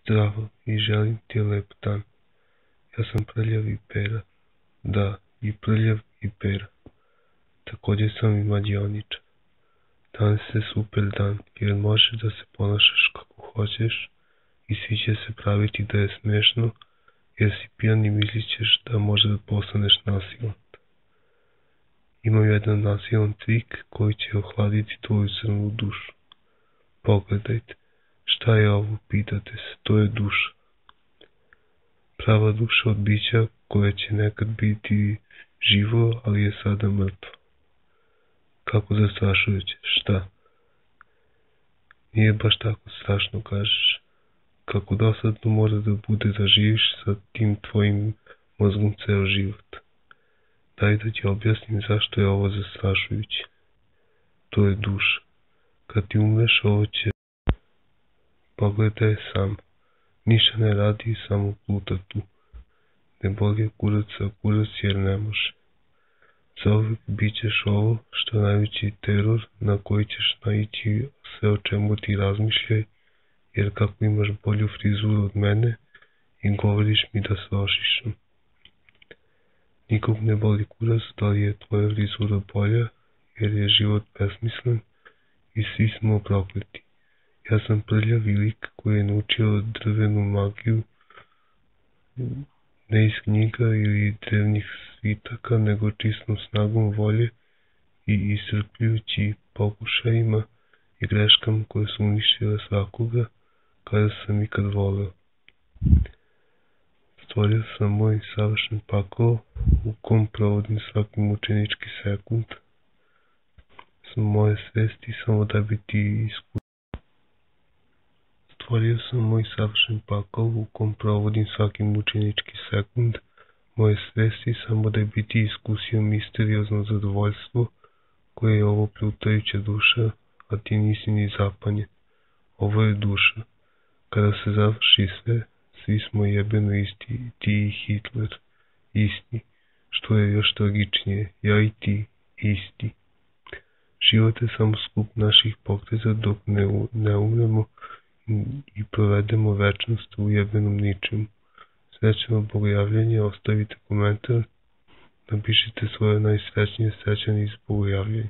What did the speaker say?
Zdravo i želim ti lep dan. Ja sam Prljav i Pera. Da, i Prljav i Pera. Također sam i mađioničar. Danas je super dan jer možeš da se ponašaš kako hoćeš i svi će se praviti da je smešno jer si pijan i mislićeš da može da postaneš nasilan. Imam jedan nasilan trik koji će ohladiti tvoju crnu dušu. Pogledajte, šta je ovo, pitate se, to je duša. Prava duša od bića koje će nekad biti živo, ali je sada mrtvo. Kako zastrašujuće, šta? Nije baš tako strašno, kažeš. Kako dosadno mora da bude da živiš sa tim tvojim mozgom ceo život. Daj da ti objasnim zašto je ovo zastrašujuće. To je duša. Kad ti umreš, ovo će... Pogledaj sam. Ništa ne radi, samo pluta tu. Ne boli kuraca kurac jer ne može. Zauvek bit ćeš ovo što je najveći teror na koji ćeš naići sve o čemu ti razmišljaj, jer kako imaš bolju frizuru od mene i govoriš mi da se ošišam. Nikog ne boli kurac da li je tvoja frizura bolja, jer je život besmislen i svi smo prokleti. Ja sam prljavi lik koji je naučio drvenu magiju, ne iz knjiga ili drevnih svitaka, nego čistom snagom volje i iscrpljujući pokušajima i greškama koje su uništile svakoga kada sam ikad voleo. Stvorio sam moj savršen pakao u kom provodim svaki mučenički sekund. Moje svesti samo da bi ti Stvorio sam moj savršen pakao u kom provodim svaki mučenički sekund moje svesti samo da bi ti iskusio misteriozno zadovoljstvo koje je ovo plutajuća duša, a ti nisi ni zapanjen. Ovo je duša. Kada se završi sve, svi smo jebeno isti, ti i Hitler, isti, što je još tragičnije, ja i ti, isti. Život je samo skup naših pokreta dok ne umremo i provedemo večnost u jebenom ničemu. Srećno bogojavljanje, ostavite komentar, napišite svoje najsrećnije srećanje iz bogojavljanja.